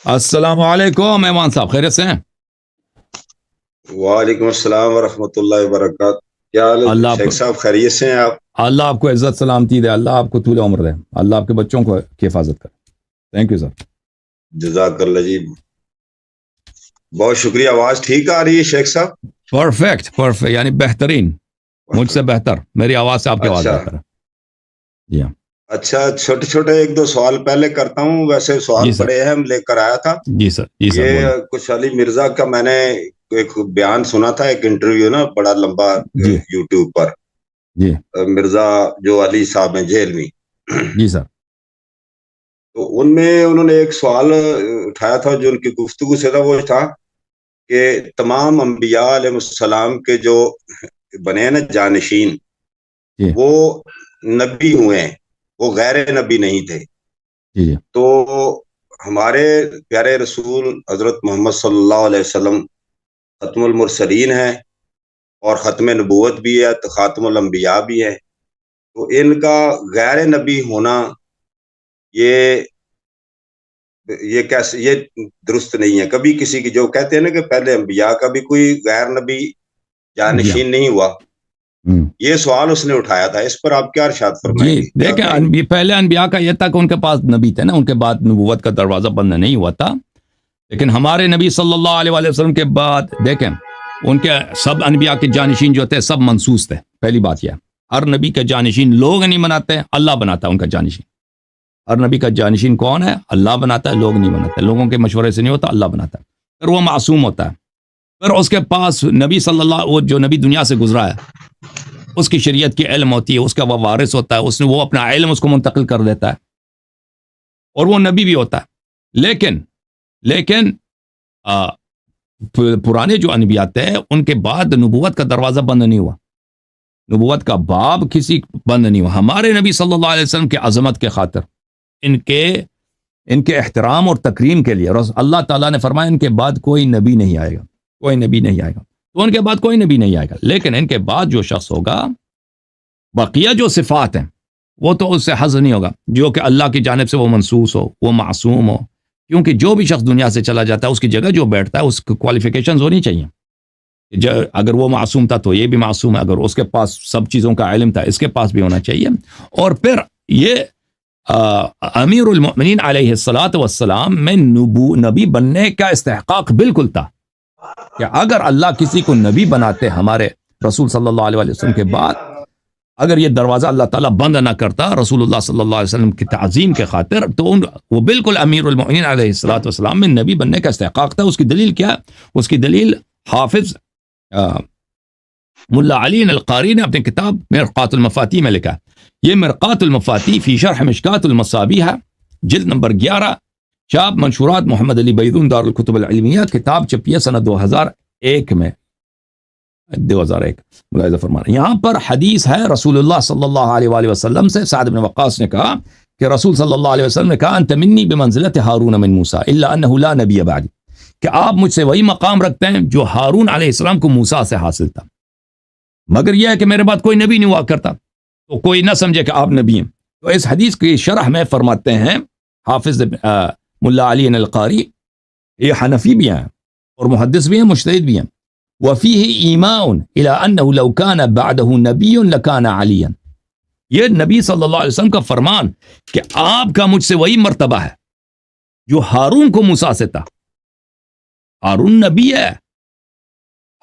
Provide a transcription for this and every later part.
السلام علیکم ایمان صاحب، خیریت سے ہیں؟ وعلیکم السلام ورحمۃ اللہ وبرکاتہ. کیا حال ہے اللہ آپ شیخ کو صاحب؟ خیریت سے ہیں آپ؟ اللہ آپ کو عزت سلامتی دے، اللہ آپ کو طول عمر دے، اللہ آپ کے بچوں کو کی حفاظت کرے. Thank you sir. جزاک اللہ جی، بہت شکریہ. آواز ٹھیک آ رہی ہے شیخ صاحب؟ پرفیکٹ یعنی بہترین، مجھ سے بہتر، میری آواز سے آپ کی آواز اچھا بہتر ہے. جی ہاں اچھا، چھوٹے چھوٹے ایک دو سوال پہلے کرتا ہوں. ویسے سوال جی سر، بڑے اہم لے کر آیا تھا. جی سر، جی سر یہ بولیں. کچھ علی مرزا کا میں نے ایک بیان سنا تھا، ایک انٹرویو نا بڑا لمبا جی یوٹیوب پر. جی مرزا جو علی صاحب ہیں جیل میں، جی سر. تو ان میں انہوں نے ایک سوال اٹھایا تھا جو ان کی گفتگو سے تھا. وہ تھا کہ تمام انبیاء علیہ السلام کے جو بنے ہیں نا جانشین، جی وہ نبی ہوئے ہیں، وہ غیر نبی نہیں تھے. جی جی تو ہمارے پیارے رسول حضرت محمد صلی اللہ علیہ وسلم ختم المرسلین ہیں، اور ختم نبوت بھی ہے، تو خاتم الانبیاء بھی ہے. تو ان کا غیر نبی ہونا یہ کیسے، یہ درست نہیں ہے. کبھی کسی کی، جو کہتے ہیں نا کہ پہلے انبیاء کا بھی کوئی غیر نبی جی ہاں. جانشین نہیں ہوا، ہم. یہ سوال اس نے اٹھایا تھا. اس پر آپ کیا ارشاد فرمائیں جی گے، کیا دیکھیں، کہیں گے؟ پہلے انبیاء کا یہ تھا کہ ان کے پاس نبی تھے نا، ان کے بعد نبوت کا دروازہ بند نہیں ہوا تھا. لیکن ہمارے نبی صلی اللہ علیہ وآلہ وسلم کے بعد دیکھیں، ان کے سب انبیاء کے جانشین جو تھے سب منسوس تھے. پہلی بات یہ ہے، ہر نبی کا جانشین لوگ نہیں بناتے، اللہ بناتا ہے ان کا جانشین. ہر نبی کا جانشین کون ہے؟ اللہ بناتا ہے، لوگ نہیں بناتے. لوگوں کے مشورے سے نہیں ہوتا، اللہ بناتا ہے. پھر وہ معصوم ہوتا ہے. پھر اس کے پاس نبی صلی اللہ، وہ جو نبی دنیا سے گزرا ہے، اس کی شریعت کی علم ہوتی ہے، اس کا وہ وارث ہوتا ہے، اس نے وہ اپنا علم اس کو منتقل کر دیتا ہے، اور وہ نبی بھی ہوتا ہے. لیکن پرانے جو انبیاء تھے ان کے بعد نبوت کا دروازہ بند نہیں ہوا، نبوت کا باب کسی بند نہیں ہوا. ہمارے نبی صلی اللہ علیہ وسلم کے عظمت کے خاطر، ان کے احترام اور تکریم کے لیے اللہ تعالیٰ نے فرمایا ان کے بعد کوئی نبی نہیں آئے گا، کوئی نبی نہیں آئے گا. تو ان کے بعد کوئی نبی نہیں آئے گا. لیکن ان کے بعد جو شخص ہوگا، بقیہ جو صفات ہیں وہ تو اس سے حذف نہیں ہوگا، جو کہ اللہ کی جانب سے وہ منسوس ہو، وہ معصوم ہو. کیونکہ جو بھی شخص دنیا سے چلا جاتا ہے، اس کی جگہ جو بیٹھتا ہے اس کی کوالیفیکیشنز ہونی چاہیے. اگر وہ معصوم تھا تو یہ بھی معصوم ہے، اگر اس کے پاس سب چیزوں کا علم تھا اس کے پاس بھی ہونا چاہیے. اور پھر یہ امیر المؤمنین علیہ الصلاۃ والسلام میں نبی بننے کا استحقاق بالکل تھا، کہ اگر اللہ کسی کو نبی بناتے ہمارے رسول صلی اللہ علیہ وسلم کے بعد، اگر یہ دروازہ اللہ تعالیٰ بند نہ کرتا رسول اللہ صلی اللہ علیہ وسلم کی تعظیم کے خاطر، تو وہ بالکل امیر المؤمنین علیہ الصلاۃ والسلام میں نبی بننے کا استحقاق تھا. اس کی دلیل کیا ہے؟ اس کی دلیل حافظ ملا علی القاری نے اپنی کتاب مرقات المفاتیح میں لکھا. یہ مرقات المفاتیح فی شرح مشکات المصابیح ہے، جلد نمبر 11، چاپ منشورات محمد علی بیضون دار الکتب العلمیہ. کتاب چھپی ہے سنہ 2001 میں، 2001 ملاحظہ فرمانا. یہاں پر حدیث ہے رسول اللہ صلی اللہ علیہ وآلہ وسلم سے. سعد بن وقاص نے کہا کہ رسول صلی اللہ علیہ وسلم نے کہا انت منی بمنزلت ہارون من موسیٰ الا انہ لا نبی بعدی، کہ آپ مجھ سے وہی مقام رکھتے ہیں جو ہارون علیہ السلام کو موسیٰ سے حاصل تھا، مگر یہ ہے کہ میرے بعد کوئی نبی نہیں ہوا کرتا، تو کوئی نہ سمجھے کہ آپ نبی ہیں. تو اس حدیث کی شرح میں فرماتے ہیں حافظ ملا علی القاری، یہ حنفی بھی ہیں اور محدث بھی ہیں، مجتہد بھی ہیں. وفیہ ایماء الی انہ لو کان بعدہ نبی لکان علیا، یہ نبی صلی اللہ علیہ وسلم کا فرمان کہ آپ کا مجھ سے وہی مرتبہ ہے جو ہارون کو موسیٰ سے تھا. ہارون نبی ہے،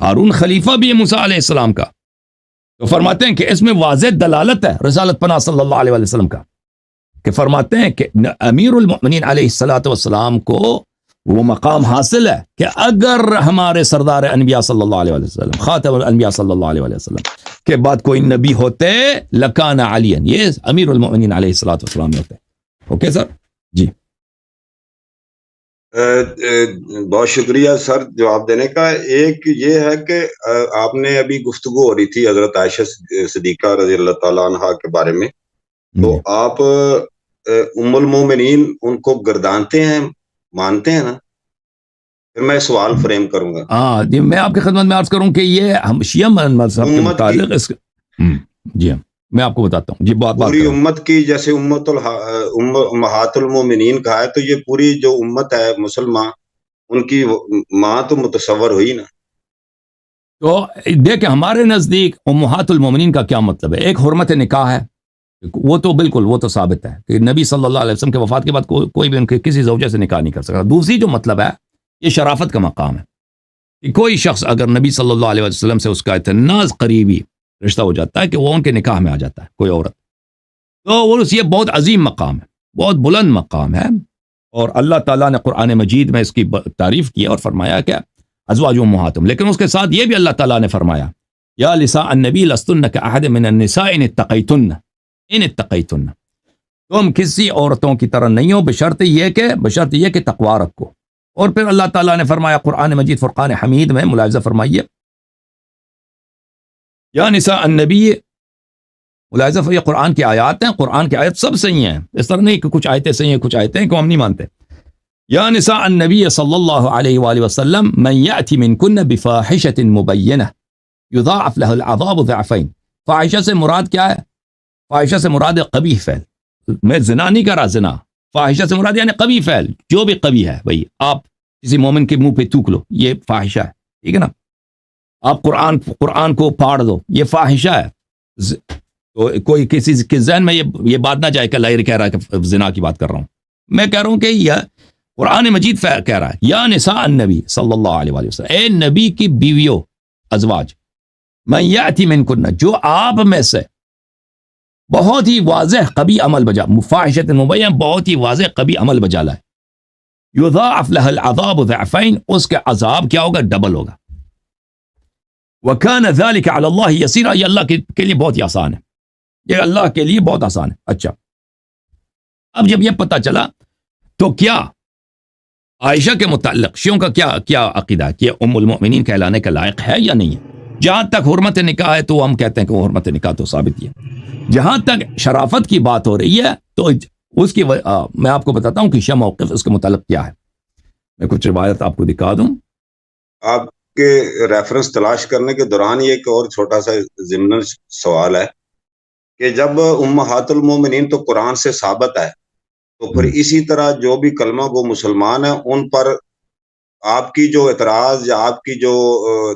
ہارون خلیفہ بھی ہے موسیٰ علیہ السلام کا. تو فرماتے ہیں کہ اس میں واضح دلالت ہے رسالت پناہ صلی اللہ علیہ وسلم کا، کہ فرماتے ہیں کہ امیر المؤمنین علیہ الصلاۃ والسلام کو وہ مقام حاصل ہے کہ اگر ہمارے سردار انبیاء صلی اللہ علیہ وسلم، خاتم الانبیاء صلی اللہ علیہ وسلم کے بعد کوئی نبی ہوتے لکان علی، یہ امیر المؤمنین علیہ الصلاۃ والسلام ہوتے. اوکے سر جی. بہت شکریہ سر جواب دینے کا. ایک یہ ہے کہ آپ نے ابھی گفتگو ہو رہی تھی حضرت عائشہ صدیقہ رضی اللہ تعالیٰ عنہا کے بارے میں، تو آپ ام المومنین ان کو گردانتے ہیں، مانتے ہیں نا؟ پھر میں سوال فریم کروں گا. ہاں جی، میں آپ کی خدمت میں عرض کروں کہ یہ ہم شیعہ مذہب کے متعلق اس جی ہاں میں آپ کو بتاتا ہوں جی، بات پوری امت کی، جیسے امہات المومنین کہا ہے، تو یہ پوری جو امت ہے مسلمان، ان کی ماں تو متصور ہوئی نا. تو دیکھیں ہمارے نزدیک امہات المومنین کا کیا مطلب ہے. ایک حرمت نکاح ہے، وہ تو بالکل وہ تو ثابت ہے کہ نبی صلی اللہ علیہ وسلم کے وفات کے بعد کوئی بھی ان کے کسی زوجہ سے نکاح نہیں کر سکتا. دوسری جو مطلب ہے، یہ شرافت کا مقام ہے کہ کوئی شخص اگر نبی صلی اللہ علیہ وسلم سے اس کا اتنا قریبی رشتہ ہو جاتا ہے کہ وہ ان کے نکاح میں آ جاتا ہے کوئی عورت، تو یہ بہت عظیم مقام ہے، بہت بلند مقام ہے. اور اللہ تعالیٰ نے قرآن مجید میں اس کی تعریف کی اور فرمایا کہ ازواج امہاتہم، لیکن اس کے ساتھ یہ بھی اللہ تعالیٰ نے فرمایا یا نساء النبی لستن کاحد من النساء ان اتقیتن، تم کسی عورتوں کی طرح نہیں ہو بشرط یہ کہ تقوی رکھو. اور پھر اللہ تعالیٰ نے فرمایا قرآن مجید فرقان حمید میں، ملاحظہ فرمائیے، یا نساء النبی، ملاحظہ یہ قرآن کی آیات ہیں، قرآن کی آیت سب صحیح ہیں، اس طرح نہیں کہ کچھ آیتیں صحیح ہیں کچھ آیتیں کو ہم نہیں مانتے. یا نساء النبی صلی اللہ علیہ وآلہ وسلم من یأتی منکن بفاحشۃ مبینہ یضاعف لها العذاب ضعفین. فاحشہ سے مراد کیا ہے؟ فاحشہ سے مراد ہے قبیح فعل. میں زنا نہیں کر رہا، زنا فاحشہ سے مراد یعنی قبیح فعل، جو بھی قبیح ہے. بھئی آپ کسی مومن کے منہ پہ تھوک لو، یہ فاحشہ ہے، ٹھیک ہے نا. آپ قرآن کو پھاڑ دو، یہ فاحشہ ہے. تو کوئی کسی کے ذہن میں یہ بات نہ جائے کہ اللہ کہہ رہا ہے کہ زنا کی بات کر رہا ہوں. میں کہہ رہا ہوں کہ یہ قرآن مجید کہہ رہا ہے یا نساء النبی صلی اللہ علیہ وآلہ وسلم، اے نبی کی بیویوں، ازواج، من یأتی منکن، جو آپ میں سے بہت ہی واضح قبیح عمل بجا، فاحشۃ مبین، بہت ہی واضح قبیح عمل بجا لائے، یضاعف لها العذاب ضعفین، اس کے عذاب کیا ہوگا؟ ڈبل ہوگا. وکان ذلک علی اللہ یسیرا، یہ اللہ کے لیے بہت ہی آسان ہے، یہ اللہ کے لیے بہت آسان ہے. اچھا، اب جب یہ پتہ چلا تو کیا عائشہ کے متعلق شیعوں کا کیا عقیدہ ہے کہ ام المؤمنین کہلانے کا لائق ہے یا نہیں ہے؟ جہاں تک حرمت نکاح ہے تو ہم کہتے ہیں کہ وہ حرمت نکاح تو ثابت ہی ہے. جہاں تک شرافت کی بات ہو رہی ہے تو اس کی میں آپ کو بتاتا ہوں کہ شیعہ موقف اس کے متعلق کیا ہے. میں کچھ روایت آپ کو دکھا دوں. آپ کے ریفرنس تلاش کرنے کے دوران یہ ایک اور چھوٹا سا ضمن سوال ہے کہ جب امہات المومنین تو قرآن سے ثابت ہے، تو پھر اسی طرح جو بھی کلمہ گو مسلمان ہیں ان پر آپ کی جو اعتراض یا آپ کی جو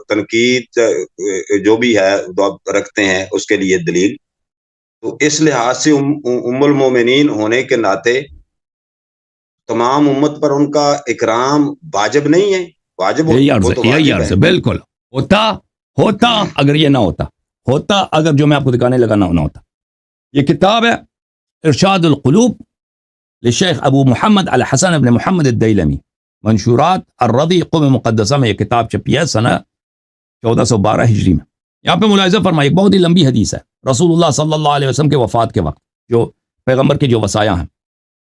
تنقید جو بھی ہے آپ رکھتے ہیں اس کے لیے دلیل، تو اس لحاظ سے ام المومنین ہونے کے ناطے تمام امت پر ان کا اکرام واجب نہیں ہے؟ واجب ہے، بالکل ہوتا اگر یہ نہ ہوتا اگر جو میں آپ کو دکھانے لگا نہ ہوتا. یہ کتاب ہے ارشاد القلوب لشیخ ابو محمد الحسن بن محمد الدیلمی، منشورات الرضی قم مقدسہ میں یہ کتاب چھپی ہے سنہ 1412 ہجری میں. یہاں پہ ملاحظہ فرمائیے، بہت ہی لمبی حدیث ہے رسول اللہ صلی اللہ علیہ وسلم کے وفات کے وقت، جو پیغمبر کے جو وصایا ہیں،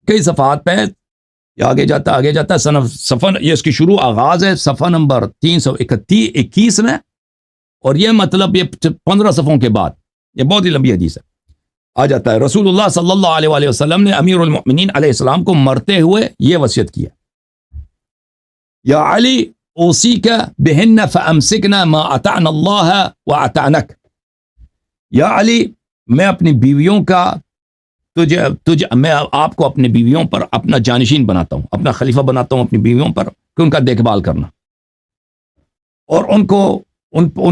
کئی صفحات پہ یہ آگے جاتا ہے. صفحہ یہ اس کی شروع آغاز ہے صفحہ نمبر 321 میں، اور یہ مطلب یہ 15 صفحوں کے بعد، یہ بہت ہی لمبی حدیث ہے. آ جاتا ہے رسول اللہ صلی اللہ علیہ وآلہ وسلم نے امیر المؤمنین علیہ السلام کو مرتے ہوئے یہ وصیت کیا، یا علی اوصیک بہن فامسکنا ما اطعنا اللہ واطعنک. یا علی، میں اپنی بیویوں کا میں آپ کو اپنی بیویوں پر اپنا جانشین بناتا ہوں، اپنا خلیفہ بناتا ہوں اپنی بیویوں پر، کہ ان کا دیکھ بھال کرنا اور ان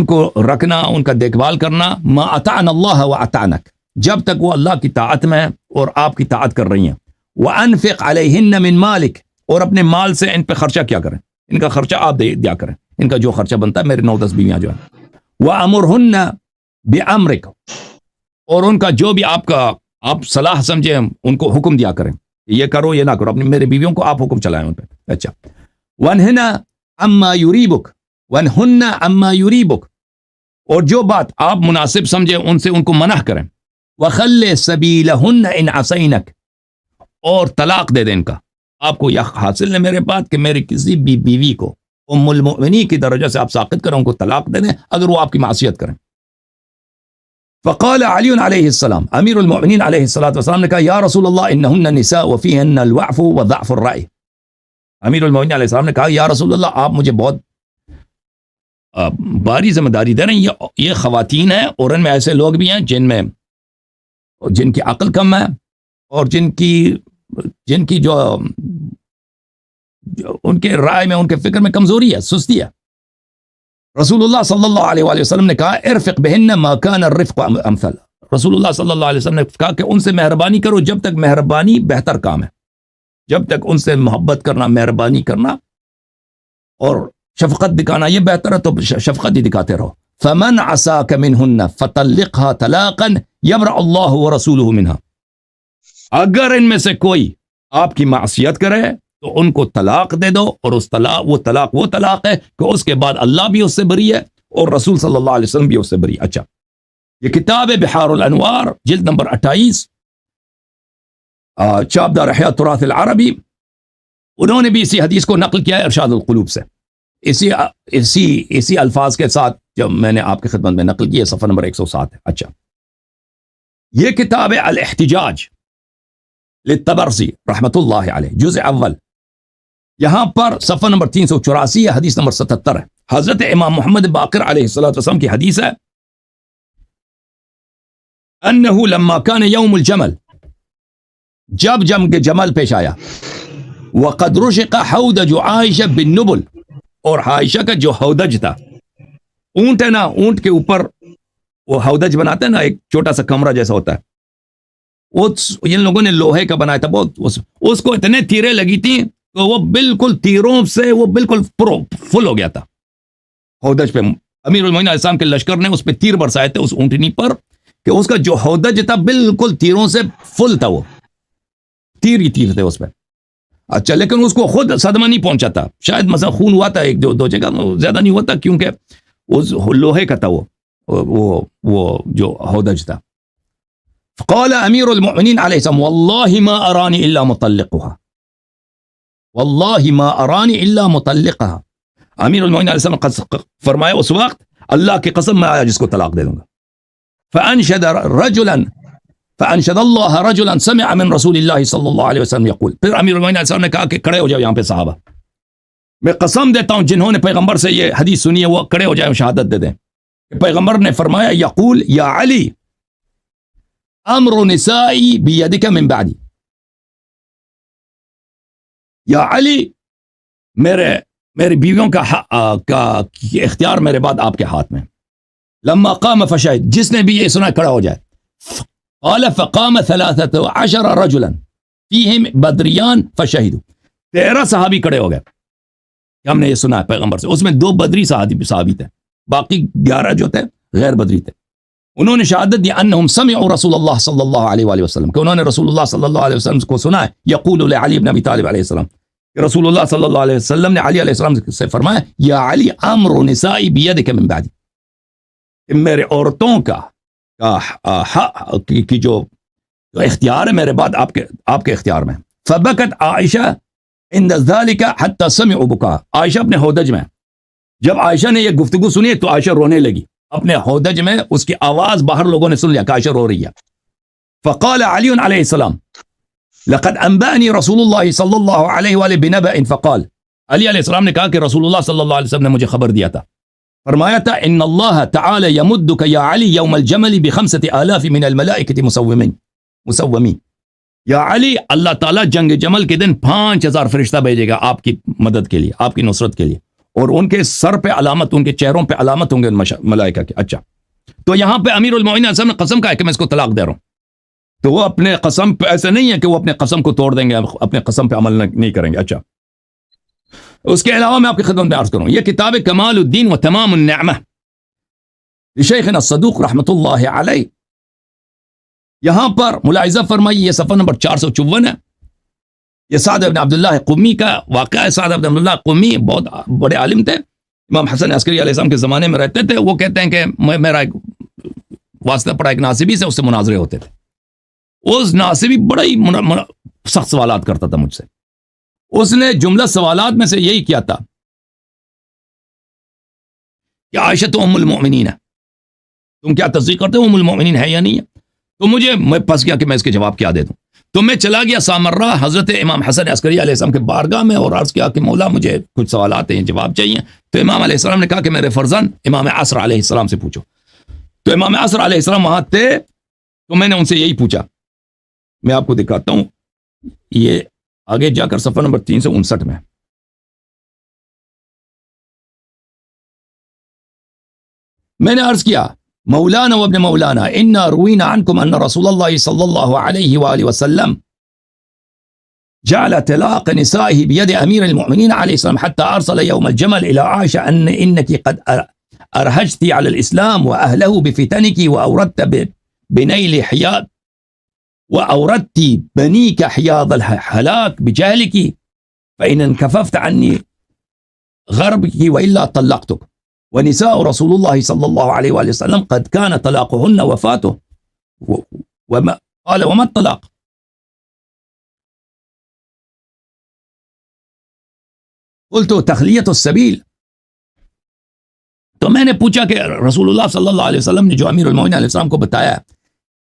کو رکھنا، ان کا دیکھ بھال کرنا، ما اطعنا اللہ واطعنک، جب تک وہ اللہ کی طاعت میں اور آپ کی طاعت کر رہی ہیں. وانفق علیہن من مالک، اور اپنے مال سے ان پہ خرچہ کیا کریں، ان کا خرچہ آپ دیا کریں، ان کا جو خرچہ بنتا ہے، میرے 9-10 بیویاں جو ہیں. وامرہن بامرک، اور ان کا جو بھی آپ صلاح سمجھیں ان کو حکم دیا کریں، یہ کرو یہ نہ کرو، اپنی میرے بیویوں کو آپ حکم چلائیں ان پہ. اچھا، وانہن اما یریبک، اور جو بات آپ مناسب سمجھیں ان کو منع کریں. وخل سبیلہن ان عصینک، اور طلاق دے دیں ان کا. آپ کو یہ حاصل ہے میرے بات کہ میری کسی بھی بیوی کو ام المؤمنین کی درجہ سے آپ ساقط کریں، ان کو طلاق دے دیں اگر وہ آپ کی معصیت کریں. فقال علی علیہ السلام، امیر المؤمنین علیہ السلام نے کہا یا رسول اللہ انہن نساء وفیہن الوعف وضعف الرأی. امیر المؤمنین علیہ السلام نے کہا یا رسول اللہ آپ مجھے بہت باری ذمہ داری دے رہے ہیں، یہ خواتین ہیں اور ان میں ایسے لوگ بھی ہیں جن میں جن کی عقل کم ہے اور جن کی جو ان کے رائے میں، ان کے فکر میں کمزوری ہے، سستی ہے. رسول اللہ صلی اللہ علیہ وآلہ وسلم نے کہا ارفق بہن ما کان الرفق امثل. رسول اللہ صلی اللہ علیہ وسلم نے کہا کہ ان سے مہربانی کرو جب تک مہربانی بہتر کام ہے، جب تک ان سے محبت کرنا، مہربانی کرنا اور شفقت دکھانا یہ بہتر ہے تو شفقت ہی دکھاتے رہو. فمن عصاک منہن فطلقها طلاقا یبرأ اللہ ورسولہ منها. اگر ان میں سے کوئی آپ کی معصیت کرے تو ان کو طلاق دے دو، اور وہ طلاق ہے کہ اس کے بعد اللہ بھی اس سے بری ہے اور رسول صلی اللہ علیہ وسلم بھی اس سے بری. اچھا، یہ کتاب ہے بحار الانوار، جلد نمبر 28، چاپدار احیاء تراث العربی. انہوں نے بھی اسی حدیث کو نقل کیا ہے ارشاد القلوب سے، اسی الفاظ کے ساتھ جب میں نے آپ کی خدمت میں نقل کی ہے، صفحہ نمبر 107 ہے. اچھا، یہ کتاب ہے الاحتجاج للطبرسی رحمت اللہ علیہ، جزء اول. یہاں پر صفحہ نمبر 384 ہے، حدیث نمبر 77 ہے. حضرت امام محمد باقر علیہ السلام کی حدیث ہے انہو لما کان یوم الجمل، جب جنگ جمل پیش آیا، وقد رشق حودج عائشہ بالنبل، اور عائشہ کا جو ہودج تھا، اونٹ ہے نا، اونٹ کے اوپر وہ ہودج بناتے ہیں نا، ایک چھوٹا سا کمرہ جیسا ہوتا ہے، ان لوگوں نے لوہے کا بنایا تھا، بہت اس کو اتنے تیریں لگی تھیں تو وہ بالکل تیروں سے وہ بالکل فل ہو گیا تھا. ہودج پہ امیر المومنین علیہ السلام کے لشکر نے اس پہ تیر برسائے تھے اس اونٹنی پر، کہ اس کا جو ہودج تھا بالکل تیروں سے فل تھا، وہ تیر ہی تیر تھے اس پہ. اچھا، لیکن اس کو خود صدمہ نہیں پہنچا تھا، شاید مثلا خون ہوا تھا ایک دو جگہ، زیادہ نہیں ہوا تھا کیونکہ اس لوہے کا تھا وہ جو ہودج تھا. فقال امیر المؤمنین علیہ السلام واللہ ما ارانی الا مطلقها، واللہ ما ارانی الا مطلقها. امیر المؤمنین علیہ السلام فرمایا اس وقت اللہ کی قسم میں آیا جس کو طلاق دے دوں گا. فانشد اللہ رجلا سمع من رسول اللہ صلی اللہ علیہ وسلم یقول. پھر امیر المؤمنین علیہ السلام نے کہا کہ کھڑے ہو جاؤ یہاں پہ صحابہ، میں قسم دیتا ہوں جنہوں نے پیغمبر سے یہ حدیث سنی ہے وہ کھڑے ہو جائیں، شہادت دے دیں. پیغمبر نے فرمایا یقول یا علی امر نسائی بیدک من بعدی، یا علی میری بیویوں کا اختیار میرے بعد آپ کے ہاتھ میں. لما قام فشہد، جس نے بھی یہ سنا کھڑا ہو جائے. قال فقام 13 رجلا فیہم بدریان فشہدوا، 13 صحابی کھڑے ہو گئے کہ ہم نے یہ سنا ہے پیغمبر سے. اس میں 2 بدری صحابی تھے، باقی 11 جو تھے غیر بدری تھے. انہوں نے شہادت دی انہم سمعوا رسول اللہ صلی اللہ علیہ وآلہ وسلم، کہ انہوں نے رسول اللہ صلی اللہ علیہ وسلم کو سنا ہے یقول لعلی بن ابی طالب علیہ السلام، کہ رسول اللہ صلی اللہ علیہ وسلم نے علی علیہ السلام سے فرمایا یا علی امر نسائی بیدک من بعدی، کہ میرے عورتوں کی جو اختیار ہے میرے بعد آپ کے اختیار میں. فبکت عائشہ عند ذلك حتى سمعوا بکا، عائشہ اپنے ہودج میں، جب عائشہ نے یہ گفتگو سنی تو عائشہ رونے لگی اپنے ہودج میں، اس کی آواز باہر لوگوں نے سن لیا کہ عائشہ رو رہی ہے. فقال علی علیہ السلام لقد انبأنی رسول اللہ صلی اللہ علیہ وآلہ بنبأ، فقال، علی علیہ السلام نے کہا کہ رسول اللہ صلی اللہ علیہ وسلم نے مجھے خبر دیا تھا، فرمایا تھا ان اللہ تعالی یمدک یا علی یوم الجمل ب5,000 من الملائکۃ مسومین. یا علی، اللہ تعالیٰ جنگ جمل کے دن 5,000 فرشتہ بھیجے گا آپ کی مدد کے لیے، آپ کی نصرت کے لیے، اور ان کے سر پہ علامت، ان کے چہروں پہ علامت ہوں گے ملائکہ کے. اچھا، تو یہاں پہ امیر المؤمنین علیہ السلام نے قسم کہا ہے کہ میں اس کو طلاق دے رہا ہوں، تو وہ اپنے قسم پہ ایسے نہیں ہے کہ وہ اپنے قسم کو توڑ دیں گے، اپنے قسم پہ عمل نہیں کریں گے. اچھا، اس کے علاوہ میں آپ کی خدمت میں عرض کروں، یہ کتاب کمال الدین و تمام النعمہ شیخنا الصدوق رحمۃ اللہ علیہ، یہاں پر ملاحظہ فرمائی، یہ صفحہ نمبر 454 ہے. یہ سعد بن عبداللہ قمی کا واقعہ ہے. سعد بن عبداللہ قمی بہت بڑے عالم تھے، امام حسن عسکری علیہ السلام کے زمانے میں رہتے تھے. وہ کہتے ہیں کہ میرا ایک واسطہ پڑا ایک ناصبی سے، اس سے مناظرے ہوتے تھے. اس ناصبی بڑا ہی سخت سوالات کرتا تھا مجھ سے. اس نے جملہ سوالات میں سے یہی کیا تھا کہ عائشہ تو ام المؤمنین ہے، تم کیا تصدیق کرتے ہو ام المؤمنین ہے یا نہیں ہے؟ تو میں پھنس گیا کہ میں اس کے جواب کیا دے دوں. تو میں چلا گیا سامرہ حضرت امام حسن عسکری علیہ السلام کے بارگاہ میں اور عرض کیا کہ مولا مجھے کچھ سوالات ہیں، جواب چاہیے. تو امام علیہ السلام نے کہا کہ میرے فرزند امام عصر علیہ السلام سے پوچھو. تو امام عصر علیہ السلام وہاں تھے تو میں نے ان سے یہی پوچھا، میں آپ کو دکھاتا ہوں، یہ آگے جا کر صفحہ نمبر 359 میں، میں نے عرض کیا مولانا وابن مولانا انا روینا عنکم ان رسول اللہ صلی اللہ علیہ وآلہ وسلم جعل طلاق نسائه بيد امیر المؤمنین علیہ السلام حتى ارسل يوم الجمل الى عائشہ ان انك قد ارهجت على الاسلام واهله بفتنك واوردت بنيل حياض واوردت بنيك حياض الهلاك بجهلك فان انكففت عني غربك والا طلقتك ونساء رسول الله صلى الله عليه وآله وسلم قد كان طلاقهن وفاته وما قال وما الطلاق؟ قلت تخلیۃ السبیل. تو میں نے پوچھا کہ رسول اللہ صلی اللہ علیہ وسلم نے جو امیر المومنین علیہ السلام کو بتایا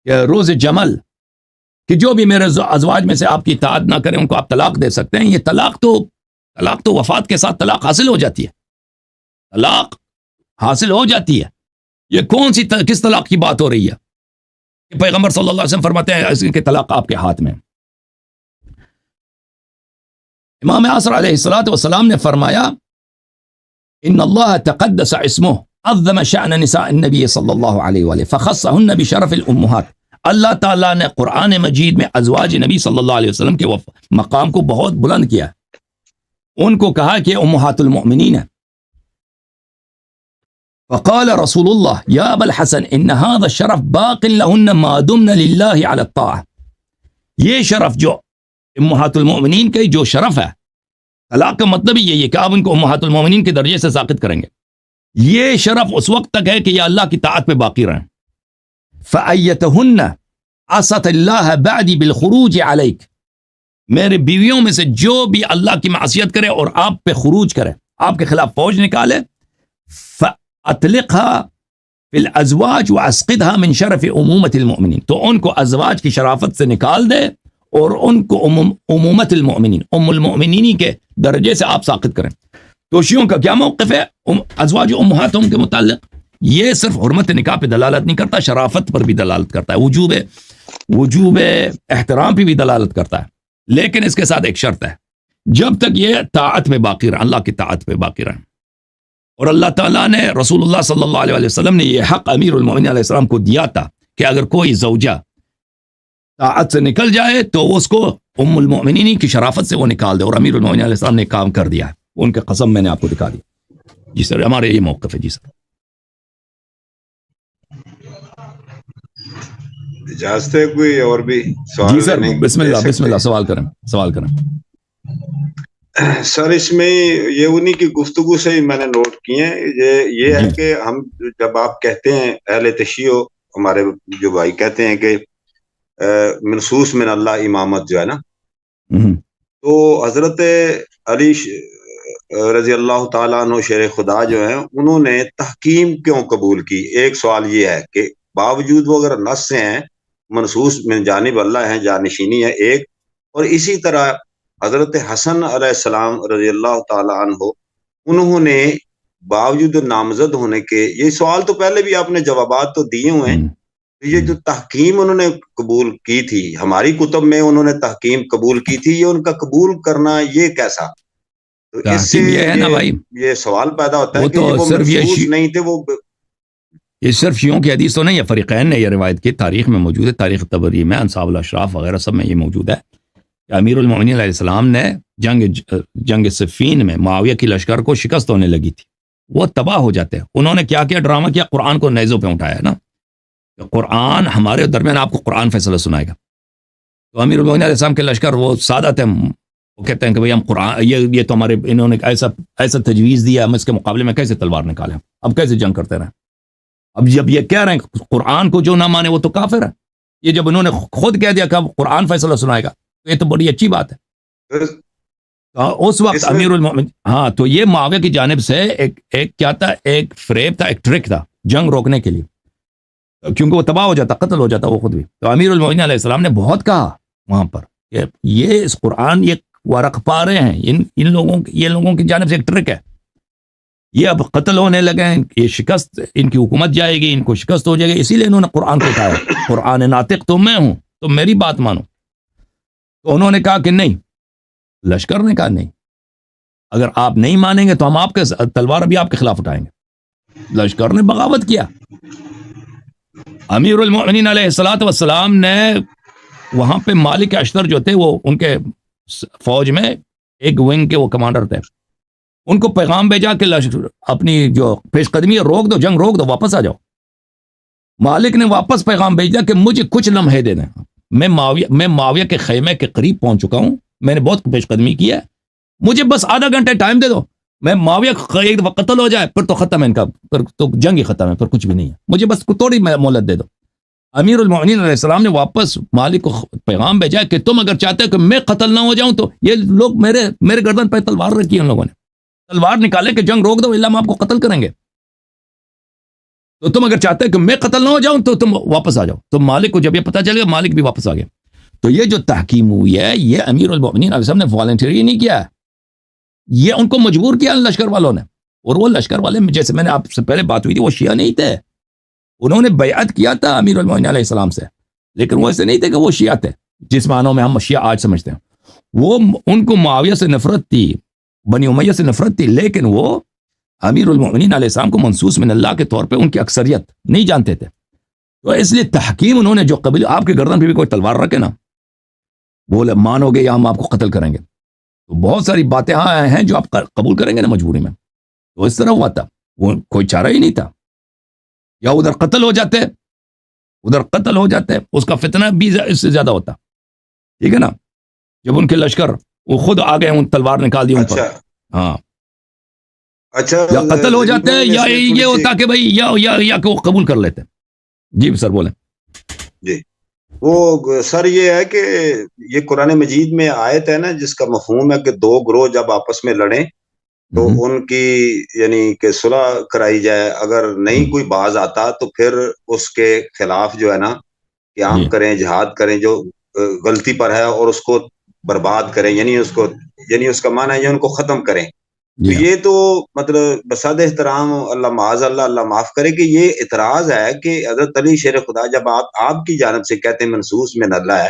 کہ روز جمل کہ جو بھی میرے ازواج میں سے آپ کی اطاعت نہ کریں ان کو آپ طلاق دے سکتے ہیں، یہ طلاق تو وفات کے ساتھ طلاق حاصل ہو جاتی ہے، طلاق حاصل ہو جاتی ہے. یہ کون سی کس طلاق کی بات ہو رہی ہے کہ پیغمبر صلی اللہ علیہ وسلم فرماتے ہیں اس کے طلاق آپ کے ہاتھ میں. امام عصر علیہ الصلوۃ والسلام نے فرمایا ان اللہ تقدس اسمہ عظم شأن نساء النبی صلی اللہ علیہ وآلہ فخصہن بشرف الامہات. اللہ تعالیٰ نے قرآن مجید میں ازواج نبی صلی اللہ علیہ وسلم کے مقام کو بہت بلند کیا، ان کو کہا کہ امہات المؤمنین ہیں. فقال رسول اللہ یا ابا الحسن ان هذا الشرف باق لهن ما دمن للہ علی الطاعة. یہ شرف جو امہات المؤمنین کا جو شرف ہے، طلاق کا مطلب ہی یہی ہے کہ آپ ان کو امہات المؤمنین کے درجے سے ساقط کریں گے. یہ شرف اس وقت تک ہے کہ یہ اللہ کی طاعت پہ باقی رہیں. فَأَيَّتَهُنَّ عَصَتِ اللَّهَ بَعْدِ بِالْخُرُوجِ عَلَيْكَ. میرے بیویوں میں سے جو بھی اللہ کی معصیت کرے اور آپ پہ خروج کرے، آپ کے خلاف فوج نکالے، فَأَطْلِقْهَا فِي الْأَزْوَاجِ وَأَسْقِطْهَا مِنْ شَرَفِ أُمُومَةِ الْمُؤْمِنِينَ. تو ان کو ازواج کی شرافت سے نکال دے اور ان کو امومت المؤمنین، ام المؤمنین کے درجے سے آپ ساقط کریں. تو شیعوں کا کیا موقف ہے ازواج امہاتہم کے متعلق؟ یہ صرف حرمت نکاح پہ دلالت نہیں کرتا، شرافت پر بھی دلالت کرتا ہے، وجوب احترام پہ بھی دلالت کرتا ہے. لیکن اس کے ساتھ ایک شرط ہے، جب تک یہ طاعت میں باقی رہے، اللہ کی طاعت پہ باقی رہے. اور اللہ تعالیٰ نے رسول اللہ صلی اللہ علیہ وسلم نے یہ حق امیر المؤمنین علیہ السلام کو دیا تھا کہ اگر کوئی زوجہ طاعت سے نکل جائے تو اس کو ام المؤمنین کی شرافت سے وہ نکال دے، اور امیر المؤمنین علیہ السلام نے کام کر دیا ہے. ان کے قسم میں نے آپ کو دکھا دی. جی سر، ہمارے یہ موقف ہے. جی سر، اجازت ہے کوئی اور بھی سوال؟ جی سر، بسم اللہ سوال کریں. سر اس میں یہ انہی کی گفتگو سے ہی میں نے نوٹ کیے ہیں، یہ ہے کہ ہم جب آپ کہتے ہیں اہل تشیع ہمارے جو بھائی کہتے ہیں کہ منصوص من اللہ امامت جو ہے نا، تو حضرت علی رضی اللہ تعالیٰ عنہ شیر خدا جو ہیں انہوں نے تحکیم کیوں قبول کی؟ ایک سوال یہ ہے کہ باوجود وہ اگر نص سے ہیں، منصوص من جانب اللہ ہیں، جانشینی ہے ایک، اور اسی طرح حضرت حسن علیہ السلام رضی اللہ تعالیٰ عنہ انہوں نے باوجود نامزد ہونے کے، یہ سوال تو پہلے بھی آپ نے جوابات تو دیے ہوئے ہیں، یہ جو تحکیم انہوں نے قبول کی تھی، ہماری کتب میں انہوں نے تحکیم قبول کی تھی، یہ ان کا قبول کرنا یہ کیسا؟ تو اس سے یہ ہے نا بھائی، یہ سوال پیدا ہوتا ہے کہ وہ منصوص نہیں تھے. وہ یہ صرف شیعوں کی حدیث تو نہیں ہے، فریقین نے یہ روایت کی، تاریخ میں موجود ہے، تاریخ طبری میں، انصاب الاشراف وغیرہ سب میں یہ موجود ہے کہ امیر المؤمنین علیہ السلام نے جنگ صفین میں معاویہ کی لشکر کو شکست ہونے لگی تھی، وہ تباہ ہو جاتے ہیں. انہوں نے کیا ڈرامہ کیا، قرآن کو نیزوں پہ اٹھایا نا، قرآن ہمارے درمیان آپ کو قرآن فیصلہ سنائے گا. تو امیر المؤمنین علیہ السلام کے لشکر وہ سادہ تھے، وہ کہتے ہیں کہ بھئی ہم قرآن، یہ تو ہمارے انہوں نے ایسا تجویز دیا، ہم اس کے مقابلے میں کیسے تلوار نکالیں، اب کیسے جنگ کرتے رہیں. اب جب یہ کہہ رہے ہیں قرآن کو جو نہ مانے وہ تو کافر ہے، یہ جب انہوں نے خود کہہ دیا کہ اب قرآن فیصلہ سنائے گا تو یہ تو بڑی اچھی بات ہے. اس وقت امیر المؤمنین، ہاں، تو یہ معاویہ کی جانب سے ایک کیا تھا، ایک فریب تھا، ایک ٹرک تھا جنگ روکنے کے لیے، کیونکہ وہ تباہ ہو جاتا، قتل ہو جاتا وہ خود بھی. تو امیر المؤمنین علیہ السلام نے بہت کہا وہاں پر کہ یہ اس قرآن یہ ورق پا رہے ہیں، یہ لوگوں کی جانب سے ایک ٹرک ہے، یہ اب قتل ہونے لگے ہیں، یہ شکست، ان کی حکومت جائے گی، ان کو شکست ہو جائے گی، اسی لیے انہوں نے قرآن کو اٹھایا، قرآن ناطق تو میں ہوں، تو میری بات مانو۔ تو انہوں نے کہا کہ نہیں، لشکر نے کہا نہیں، اگر آپ نہیں مانیں گے تو ہم آپ کے تلوار ابھی آپ کے خلاف اٹھائیں گے۔ لشکر نے بغاوت کیا۔ امیر المؤمنین علیہ الصلوۃ والسلام نے وہاں پہ مالک اشتر جو تھے، وہ ان کے فوج میں ایک ونگ کے وہ کمانڈر تھے، ان کو پیغام بھیجا کہ اپنی جو پیش قدمی روک دو، جنگ روک دو، واپس آ جاؤ۔ مالک نے واپس پیغام بھیجا کہ مجھے کچھ لمحے دے دیں، میں معاویہ کے خیمے کے قریب پہنچ چکا ہوں، میں نے بہت پیش قدمی کی ہے، مجھے بس آدھا گھنٹے ٹائم دے دو، میں معاویہ ایک دفعہ قتل ہو جائے پھر تو ختم ہے ان کا، پھر تو جنگ ہی ختم ہے، پھر کچھ بھی نہیں ہے، مجھے بس تھوڑی مہلت دے دو۔ امیر المؤمنین علیہ السلام نے واپس مالک کو پیغام بھیجا کہ تم اگر چاہتے ہو کہ میں قتل نہ ہو جاؤں تو یہ لوگ میرے گردن پہ تلوار رکھی ان لوگوں نے، تلوار نکالے کہ جنگ روک دو الا ہم آپ کو قتل کریں گے، تو تم اگر چاہتے ہو کہ میں قتل نہ ہو جاؤں تو تم واپس آ جاؤ۔ تو مالک کو جب یہ پتہ چل گیا، مالک بھی واپس آ گیا۔ تو یہ جو تحکیم ہوئی ہے، یہ امیر المؤمنین علیہ السلام نے والنٹری نہیں کیا، یہ ان کو مجبور کیا لشکر والوں نے، اور وہ لشکر والے جیسے میں نے آپ سے پہلے بات ہوئی تھی، وہ شیعہ نہیں تھے، انہوں نے بیعت کیا تھا امیر المؤمنین علیہ السلام سے، لیکن وہ ایسے نہیں تھے کہ وہ شیعہ تھے جس معنوں میں ہم شیعہ آج سمجھتے ہیں، وہ ان کو معاویہ سے نفرت تھی، بنی امیہ سے نفرت تھی، لیکن وہ امیر المؤمنین علیہ السلام کو منصوص من اللہ کے طور پہ ان کی اکثریت نہیں جانتے تھے، تو اس لیے تحکیم انہوں نے جو قبیل آپ کے گردن پہ بھی کوئی تلوار رکھے نا، بولے مانو گے یا ہم آپ کو قتل کریں گے، تو بہت ساری باتیں ہیں جو آپ قبول کریں گے نا مجبوری میں، تو اس طرح ہوا تھا، وہ کوئی چارہ ہی نہیں تھا، یا ادھر قتل ہو جاتے، اس کا فتنہ بھی اس سے زیادہ ہوتا، ٹھیک ہے نا، جب ان کے لشکر وہ خود آ گئے، ان تلوار نکال دی ان پر، ہاں، اچھا، یا قتل ہو جاتے یا یہ ہوتا کہ بھائی یا کہ وہ قبول کر لیتے۔ جی سر بولیں۔ جی وہ سر یہ ہے کہ یہ قرآن مجید میں آیت ہے نا جس کا مفہوم ہے کہ دو گروہ جب آپس میں لڑیں تو ان کی یعنی کہ صلح کرائی جائے، اگر نہیں کوئی باز آتا تو پھر اس کے خلاف جو ہے نا قیام کریں، جہاد کریں، جو غلطی پر ہے اور اس کو برباد کریں، یعنی اس کا معنی ہے یہ ان کو ختم کریں۔ تو یہ تو مطلب بساد احترام اللہ معاذ اللہ معاف کرے کہ یہ اعتراض ہے کہ حضرت علی شیر خدا جب آپ کی جانب سے کہتے ہیں منصوص من اللہ ہے،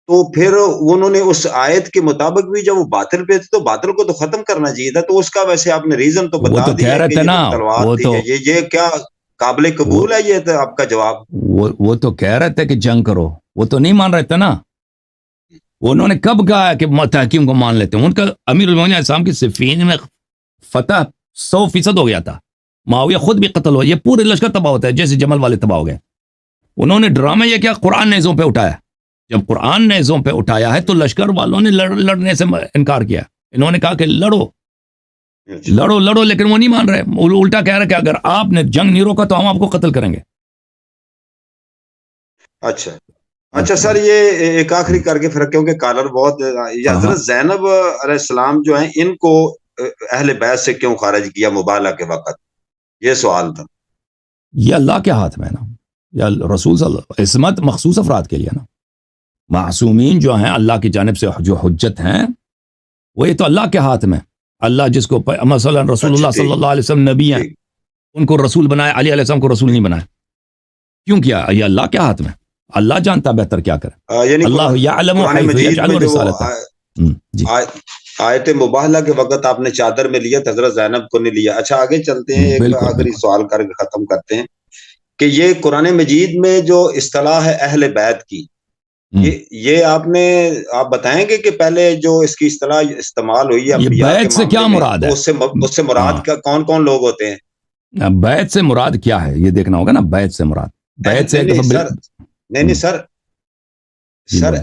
تو پھر انہوں نے اس آیت کے مطابق بھی جب وہ باطل پہ تھے تو باطل کو تو ختم کرنا چاہیے تھا، تو اس کا ویسے آپ نے ریزن تو بتا دیا کہ یہ تلوار تھی، یہ کیا قابل قبول ہے یہ تو آپ کا جواب؟ وہ تو کہہ رہے تھے کہ جنگ کرو، وہ تو نہیں مان رہے تھے نا، انہوں نے کب کہا ہے کہ تحکیم کو مان لیتے ہیں؟ ان کا امیر المؤمنین علیہ السلام کی صفین میں فتح 100% ہو گیا تھا، معاویہ خود بھی قتل ہوا، یہ پورے لشکر تباہ ہوتا ہے جیسے جمل والے تباہ ہو گئے۔ انہوں نے ڈرامہ یہ کیا، قرآن نیزوں پہ اٹھایا، جب قرآن نیزوں پہ اٹھایا ہے تو لشکر والوں نے لڑنے سے انکار کیا، انہوں نے کہا کہ لڑو لڑو لڑو، لیکن وہ نہیں مان رہے، الٹا کہہ رہے کہ اگر آپ نے جنگ نہیں روکا تو ہم آپ کو قتل کریں گے۔ اچھا سر، یہ ایک آخری کر کے پھر کیونکہ کالر بہت، یہ حضرت زینب علیہ السلام جو ہیں ان کو اہل بیت سے کیوں خارج کیا مبالغہ کے وقت، یہ سوال تھا۔ یہ اللہ کے ہاتھ میں ہے نا، یا رسول صلی اللہ علیہ وسلم، عصمت مخصوص افراد کے لیے نا، معصومین جو ہیں اللہ کی جانب سے جو حجت ہیں وہ یہ تو اللہ کے ہاتھ میں، اللہ جس کو مثلا رسول اللہ صلی اللہ علیہ وسلم نبی ہیں، ان کو رسول بنایا، علی علیہ السلام کو رسول نہیں بنایا، کیوں کیا؟ یہ اللہ کے ہاتھ میں، اللہ جانتا بہتر کیا کرے، اللہ یعلم حیث یجعل رسالتہ۔ آیت مباہلہ کے وقت آپ نے چادر میں لیا، حضرت زینب کو نہیں لیا۔ اچھا آگے چلتے ہیں، ایک آخری سوال کر کے ختم کرتے ہیں کہ یہ قرآن مجید میں جو اصطلاح ہے اہل بیت کی، یہ آپ بتائیں گے کہ پہلے جو اس کی اصطلاح استعمال ہوئی ہے بیت سے کیا مراد ہے، اس سے مراد کون کون لوگ ہوتے ہیں؟ بیت سے مراد کیا ہے یہ دیکھنا ہوگا نا، بیت سے مراد، بیت سے نہیں سر،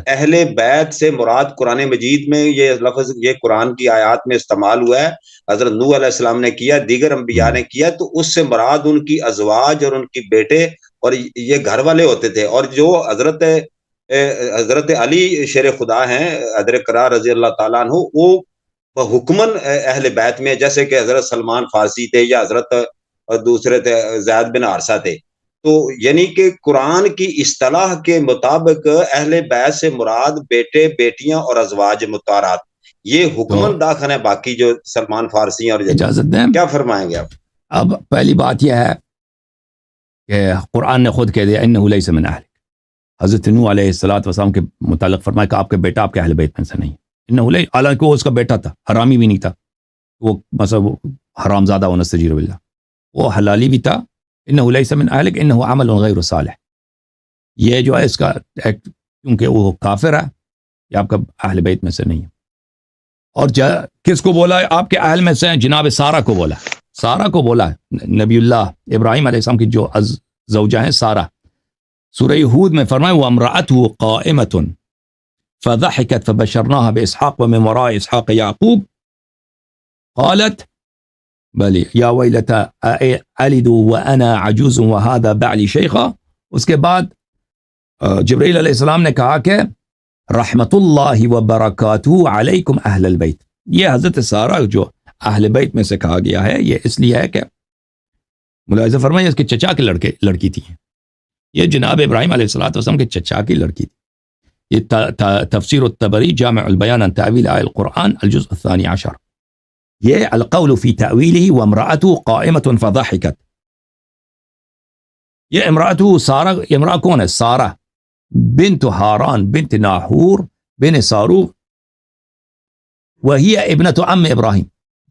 اہل بیت سے مراد قرآن مجید میں یہ لفظ یہ قرآن کی آیات میں استعمال ہوا ہے، حضرت نوح علیہ السلام نے کیا، دیگر انبیاء نے کیا، تو اس سے مراد ان کی ازواج اور ان کی بیٹے اور یہ گھر والے ہوتے تھے، اور جو حضرت علی شیر خدا ہیں حضرت قرار رضی اللہ تعالیٰ عنہ، وہ حکمن اہل بیت میں، جیسے کہ حضرت سلمان فارسی تھے یا حضرت دوسرے تھے زید بن حارثہ تھے، تو یعنی کہ قرآن کی اصطلاح کے مطابق اہل بیت سے مراد بیٹے، بیٹیاں اور ازواج مطہرات، یہ حکمن داخل ہے باقی جو سلمان فارسی اور اجازت دیں کیا فرمائیں گے آپ؟ اب پہلی بات یہ ہے کہ قرآن نے خود کہہ دیا انہ لیس من اہلک. حضرت نوح علیہ السلام کے متعلق فرمایا کہ آپ کے بیٹا آپ کے اہل بیت میں سے نہیں. انہ لیس، حالانکہ وہ اس کا بیٹا تھا، حرامی بھی نہیں تھا، وہ مثلا وہ حرام زادہ ونستجیر باللہ، وہ حلالی بھی تھا. انہ لیس من اہلک انہ عمل غیر صالح. یہ جو ہے اس کا کیونکہ وہ کافر ہے، یہ آپ کا اہل بیت میں سے نہیں ہے. اور کس کو بولا ہے آپ کے اہل میں سے ہیں؟ جناب سارہ کو بولا، سارہ کو بولا ہے. نبی اللہ ابراہیم علیہ السلام کی جو زوجہ ہیں سارہ، سورہ ہود میں فرمایا وامرأته قائمة فضحكت فبشرناها بإسحاق ومن وراء إسحاق يعقوب قالت بل يا ويلتى ألد وأنا عجوز وهذا بعلي شيخا. اس کے بعد جبرائیل علیہ السلام نے کہا کہ رحمت اللہ وبرکاتہ علیکم اہل البیت. یہ حضرت سارہ جو اہل بیت میں سے کہا گیا ہے، یہ اس لیے ہے کہ ملاحظہ فرمائیے اس کے چچا کی لڑکی تھی. یہ جناب ابراہیم علیہ السلام کے چچا کی لڑکی تھی. یہ تفسیر الطبری جامع البیان عن تأویل آیہ القرآن الجزء الثانی عشر. یہ القول فی تأویلہ وامرأتہ قائمة فضحکت. یہ امرأتہ سارہ، امرأہ کون ہے؟ سارہ بنت ہاران بنت ناحور بن ساروغ وہی ابنت عم ابراہیم.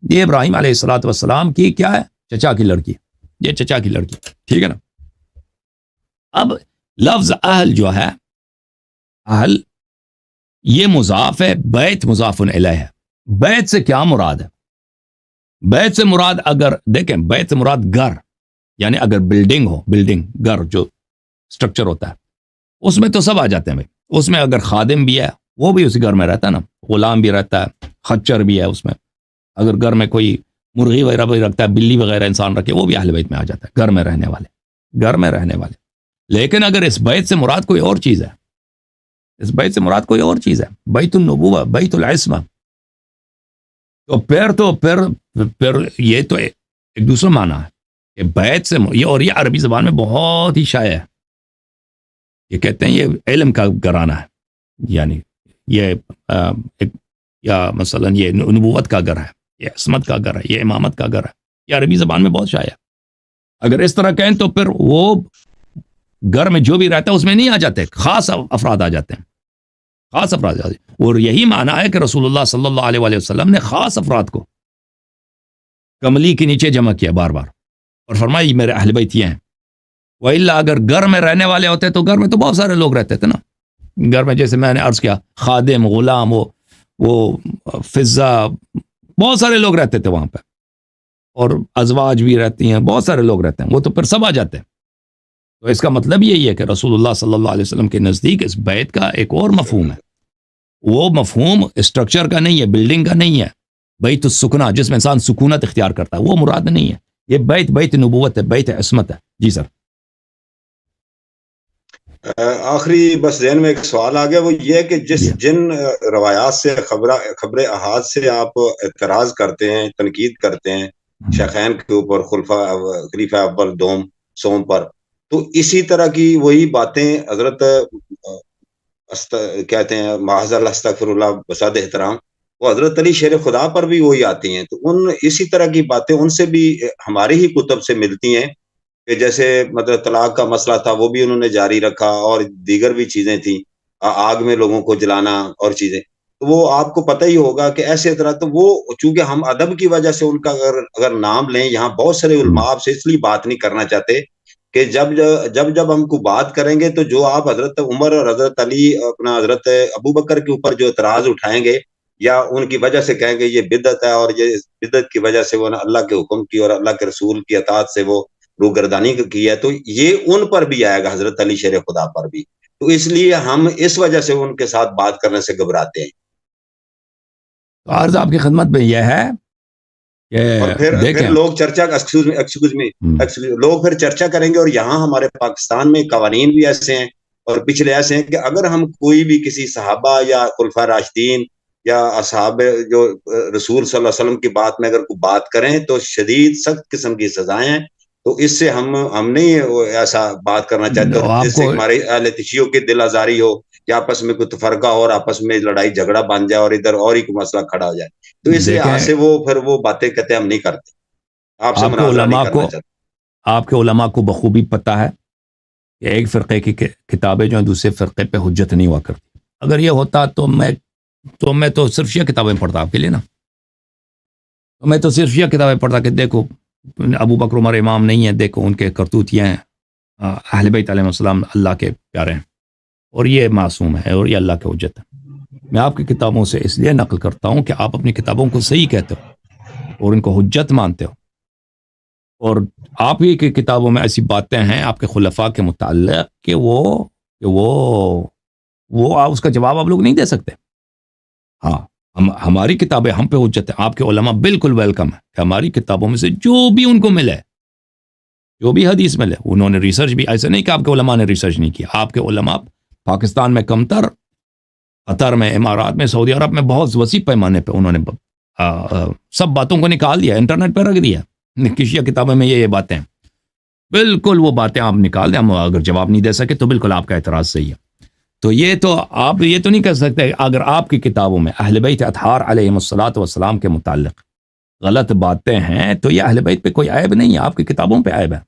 یہ ابراہیم علیہ السلام کی کیا ہے؟ چچا کی لڑکی. یہ چچا کی لڑکی، ٹھیک ہے نا. اب لفظ اہل جو ہے، اہل یہ مضاف ہے، بیت مضاف الیہ ہے. بیت سے کیا مراد ہے؟ بیت سے مراد اگر دیکھیں، بیت سے مراد گھر، یعنی اگر بلڈنگ ہو، بلڈنگ گھر جو سٹرکچر ہوتا ہے اس میں تو سب آ جاتے ہیں بھائی. اس میں اگر خادم بھی ہے وہ بھی اسی گھر میں رہتا ہے نا، غلام بھی رہتا ہے، خچر بھی ہے اس میں. اگر گھر میں کوئی مرغی وغیرہ بھی رکھتا ہے، بلی وغیرہ انسان رکھے، وہ بھی اہل بیت میں آ جاتا ہے، گھر میں رہنے والے، گھر میں رہنے والے. لیکن اگر اس بیت سے مراد کوئی اور چیز ہے، اس بیت سے مراد کوئی اور چیز ہے، بیت النبوہ، بیت العصمہ، تو پھر یہ تو ایک دوسرا معنی ہے کہ بیت سے یہ، اور یہ عربی زبان میں بہت ہی شائع ہے. یہ کہتے ہیں یہ علم کا گھرانہ ہے، یعنی یہ یا مثلا یہ نبوت کا گھر ہے، یہ عصمت کا گھر ہے، یہ امامت کا گھر ہے. یہ عربی زبان میں بہت شائع ہے. اگر اس طرح کہیں تو پھر وہ گھر میں جو بھی رہتا ہے اس میں نہیں آ جاتے، خاص افراد آ جاتے ہیں، خاص افراد آ جاتے ہیں. اور یہی معنی ہے کہ رسول اللہ صلی اللہ علیہ وآلہ وسلم نے خاص افراد کو کملی کے نیچے جمع کیا بار بار، اور فرمایا یہ میرے اہل بیت یہ ہیں. وَإِلَّا اگر گھر میں رہنے والے ہوتے تو گھر میں تو بہت سارے لوگ رہتے تھے نا. گھر میں جیسے میں نے عرض کیا، خادم، غلام، وہ فضہ، بہت سارے لوگ رہتے تھے وہاں پہ، اور ازواج بھی رہتی ہیں، بہت سارے لوگ رہتے ہیں، وہ تو پھر سب آ جاتے ہیں. تو اس کا مطلب یہی ہے کہ رسول اللہ صلی اللہ علیہ وسلم کے نزدیک اس بیت کا ایک اور مفہوم ہے. وہ مفہوم اسٹرکچر کا نہیں ہے، بلڈنگ کا نہیں ہے. بیت السکنہ جس میں انسان سکونت اختیار کرتا ہے، وہ مراد نہیں ہے. یہ بیت نبوت ہے، بیت عصمت ہے. جی سر. آخری بس ذہن میں ایک سوال آ گیا، وہ یہ ہے کہ جن روایات سے خبر احاد سے آپ اعتراض کرتے ہیں، تنقید کرتے ہیں شیخین کے اوپر، خلیفہ اول دوم سوم پر، تو اسی طرح کی وہی باتیں حضرت کہتے ہیں معاذ اللہ استغفر اللہ بساد احترام، وہ حضرت علی شیر خدا پر بھی وہی آتی ہیں. تو اسی طرح کی باتیں ان سے بھی ہماری ہی کتب سے ملتی ہیں کہ جیسے مطلب طلاق کا مسئلہ تھا وہ بھی انہوں نے جاری رکھا، اور دیگر بھی چیزیں تھیں، آگ میں لوگوں کو جلانا اور چیزیں. تو وہ آپ کو پتہ ہی ہوگا کہ ایسے طرح، تو وہ چونکہ ہم ادب کی وجہ سے ان کا اگر نام لیں، یہاں بہت سارے علماء آپ سے اس لیے بات نہیں کرنا چاہتے کہ جب ہم کو بات کریں گے تو جو آپ حضرت عمر اور حضرت علی، اپنا حضرت ابو بکر کے اوپر جو اعتراض اٹھائیں گے یا ان کی وجہ سے کہیں گے یہ بدعت ہے، اور یہ بدعت کی وجہ سے وہ اللہ کے حکم کی اور اللہ کے رسول کی اطاعت سے وہ روگردانی کی ہے، تو یہ ان پر بھی آئے گا، حضرت علی شیر خدا پر بھی. تو اس لیے ہم اس وجہ سے ان کے ساتھ بات کرنے سے گھبراتے ہیں. تو عرض آپ کی خدمت میں یہ ہے اور پھر لوگ چرچا لوگ پھر چرچا کریں گے، اور یہاں ہمارے پاکستان میں قوانین بھی ایسے ہیں اور پچھلے ایسے ہیں کہ اگر ہم کوئی بھی کسی صحابہ یا خلفاء راشدین یا اصحاب جو رسول صلی اللہ علیہ وسلم کی بات میں اگر کوئی بات کریں تو شدید سخت قسم کی سزائیں ہیں. تو اس سے ہم نہیں ایسا بات کرنا چاہتے، جس سے ہمارے اہل تشیع کی دل آزاری ہو کہ آپس میں کوئی تفرقہ اور آپس میں لڑائی جھگڑا بن جائے اور ادھر اور ہی کوئی مسئلہ کھڑا ہو جائے. تو اس لحاظ سے وہ پھر وہ باتیں کہتے ہیں ہم نہیں کرتے, آپ سے مناظرہ نہیں کرنا چاہتے. آپ کے علماء کو بخوبی پتہ ہے کہ ایک فرقے کی کتابیں جو ہیں دوسرے فرقے پہ حجت نہیں ہوا کرتی. اگر یہ ہوتا تو میں تو صرف یہ کتابیں پڑھتا آپ کے لیے نا, تو میں تو صرف یہ کتابیں پڑھتا کہ دیکھو ابو بکر عمر امام نہیں ہیں, دیکھو ان کے کرتوت یہ ہیں, اہل بیت علیہ السلام اللہ کے پیارے ہیں, اور یہ معصوم ہے اور یہ اللہ کے حجت ہے. میں آپ کی کتابوں سے اس لیے نقل کرتا ہوں کہ آپ اپنی کتابوں کو صحیح کہتے ہو اور ان کو حجت مانتے ہو, اور آپ ہی کی کتابوں میں ایسی باتیں ہیں آپ کے خلفاء کے متعلق کہ وہ اس کا جواب آپ لوگ نہیں دے سکتے. ہاں ہماری کتابیں ہم پہ حجت ہیں, آپ کے علماء بالکل ویلکم ہے کہ ہماری کتابوں میں سے جو بھی ان کو ملے, جو بھی حدیث ملے, انہوں نے ریسرچ بھی, ایسے نہیں کہ آپ کے علماء نے ریسرچ نہیں کیا. آپ کے علماء پاکستان میں کمتر, قطر میں, امارات میں, سعودی عرب میں بہت وسیع پیمانے پہ انہوں نے سب باتوں کو نکال دیا, انٹرنیٹ پہ رکھ دیا. کسی کتابوں میں یہ باتیں ہیں, بالکل وہ باتیں آپ نکال دیں. ہم اگر جواب نہیں دے سکے تو بالکل آپ کا اعتراض صحیح ہے. تو یہ تو آپ یہ تو نہیں کہہ سکتے اگر آپ کی کتابوں میں اہل بیت اطہار علیہم الصلوۃ والسلام کے متعلق غلط باتیں ہیں تو یہ اہل بیت پہ کوئی عیب نہیں ہے, آپ کی کتابوں پہ عیب ہے.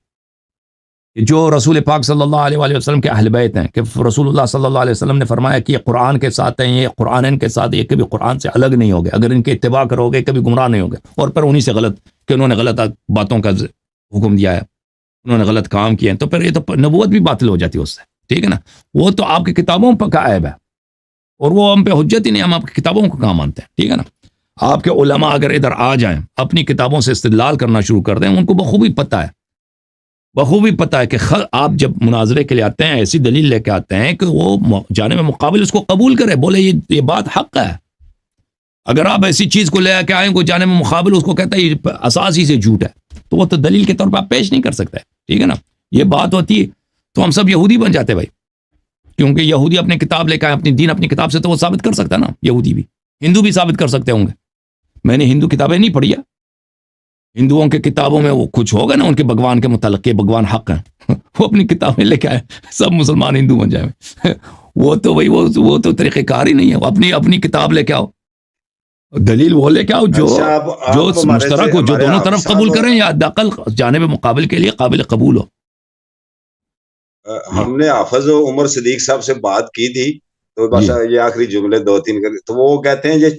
جو رسول پاک صلی اللہ علیہ وآلہ وسلم کے اہل بیت ہیں کہ رسول اللہ صلی اللہ علیہ وسلم نے فرمایا کہ یہ قرآن کے ساتھ ہیں, یہ قرآن ان کے ساتھ, یہ کبھی قرآن سے الگ نہیں ہوگے, اگر ان کے اتباع کرو گے کبھی گمراہ نہیں ہوگے. اور پھر انہی سے غلط کہ انہوں نے غلط باتوں کا حکم دیا ہے, انہوں نے غلط کام کیے ہیں, تو پھر یہ تو نبوت بھی باطل ہو جاتی ہے اس سے. ٹھیک ہے نا, وہ تو آپ کی کتابوں پر کا عیب ہے اور وہ ہم پہ حجت ہی نہیں, ہم آپ کی کتابوں کو کہاں مانتے ہیں. ٹھیک ہے نا, آپ کے علماء اگر ادھر آ جائیں اپنی کتابوں سے استدلال کرنا شروع کر دیں, ان کو بخوبی پتہ ہے کہ آپ جب مناظرے کے لیے آتے ہیں ایسی دلیل لے کے آتے ہیں کہ وہ جانب مقابل اس کو قبول کرے, بولے یہ بات حق ہے. اگر آپ ایسی چیز کو لے کے آئیں کوئی جانب مقابل اس کو کہتا ہے یہ اساس ہی سے جھوٹ ہے, تو وہ تو دلیل کے طور پہ آپ پیش نہیں کر سکتے. ٹھیک ہے نا, یہ بات ہوتی تو ہم سب یہودی بن جاتے بھائی, کیونکہ یہودی اپنے کتاب لے کے آئے, اپنی دین اپنی کتاب سے تو وہ ثابت کر سکتا ہے نا. یہودی بھی, ہندو بھی ثابت کر سکتے ہوں گے. میں نے ہندو کتابیں نہیں پڑھی ہے, ہندوؤں کے کتابوں میں وہ کچھ ہوگا نا ان کے بھگوان کے متعلق کہ بھگوان حق ہیں, وہ اپنی کتابیں لے کے آئے, سب مسلمان ہندو بن جائیں. وہ تو بھائی وہ تو طریقہ کار ہی نہیں ہے. اپنی کتاب لے کے آؤ, دلیل وہ لے کے آؤ جو مشترک ہو, جو دونوں طرف قبول کریں یا حداقل جانب مقابل کے لیے قابل قبول ہو. ہم نے حافظ عمر صدیق صاحب سے بات کی تھی, تو بس یہ آخری جملے 2-3 کر, تو وہ کہتے ہیں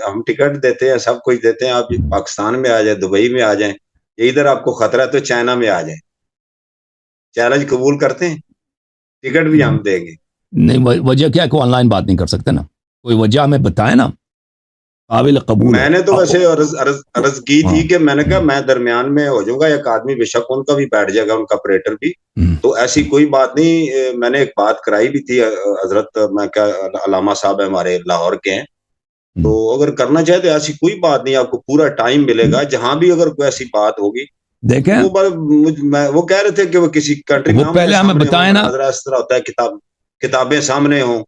ہم ٹکٹ دیتے ہیں, سب کچھ دیتے ہیں, آپ پاکستان میں آ جائیں, دبئی میں آ جائیں, یہ ادھر آپ کو خطرہ ہے تو چائنا میں آ جائیں, چیلنج قبول کرتے ہیں, ٹکٹ بھی ہم دیں گے. نہیں, وجہ کیا کہ آن لائن بات نہیں کر سکتے نا, کوئی وجہ ہمیں بتائے نا قابل قبول. میں نے تو ویسے عرض کی تھی کہ میں نے کہا میں درمیان میں ہو جاؤں گا, ایک آدمی بے شک ان کا بھی بیٹھ جائے گا, ان کا آپریٹر بھی, تو ایسی کوئی بات نہیں. میں نے ایک بات کرائی بھی تھی حضرت, میں کیا علامہ صاحب ہمارے لاہور کے ہیں, تو اگر کرنا چاہے تو ایسی کوئی بات نہیں, آپ کو پورا ٹائم ملے گا. جہاں بھی اگر کوئی ایسی بات ہوگی دیکھیں, وہ کہہ رہے تھے کہ وہ کسی کنٹری میں پہلے ہمیں بتائیں نا, اس طرح ہوتا ہے کتابیں سامنے ہوں,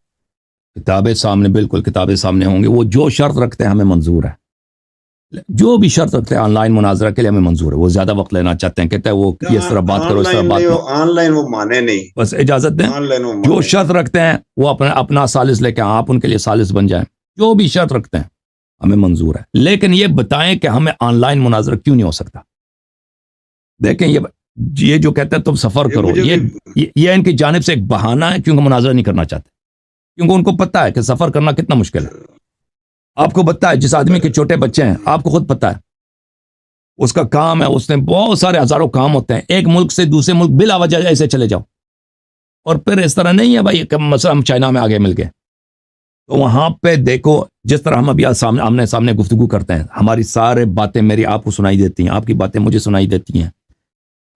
کتابیں سامنے, بالکل کتابیں سامنے ہوں گے. وہ جو شرط رکھتے ہیں ہمیں منظور ہے, جو بھی شرط رکھتے ہیں آن لائن مناظرہ کے لیے ہمیں منظور ہے. وہ زیادہ وقت لینا چاہتے ہیں, کہتے ہیں وہ اس طرح بات کرو, اس طرح بات کرو, آن لائن وہ مانے نہیں, بس اجازت دیں. جو شرط رکھتے ہیں وہ اپنا ثالث لے کے, آپ ان کے لیے ثالث بن جائیں. جو بھی شرط رکھتے ہیں ہمیں منظور ہے, لیکن یہ بتائیں کہ ہمیں آن لائن مناظرہ کیوں نہیں ہو سکتا. دیکھیں یہ جو کہتے ہیں تم سفر کرو, یہ ان کی جانب سے ایک بہانہ ہے, کیونکہ مناظرہ نہیں کرنا چاہتے, کیونکہ ان کو پتہ ہے کہ سفر کرنا کتنا مشکل ہے. آپ کو پتہ ہے جس آدمی کے چھوٹے بچے ہیں, آپ کو خود پتہ ہے اس کا کام ہے, اس نے بہت سارے ہزاروں کام ہوتے ہیں, ایک ملک سے دوسرے ملک بلا وجہ ایسے چلے جاؤ, اور پھر اس طرح نہیں ہے بھائی کہ مثلا ہم چائنا میں آگے مل گئے, تو وہاں پہ دیکھو جس طرح ہم ابھی آمنے سامنے گفتگو کرتے ہیں, ہماری سارے باتیں میری آپ کو سنائی دیتی ہیں, آپ کی باتیں مجھے سنائی دیتی ہیں,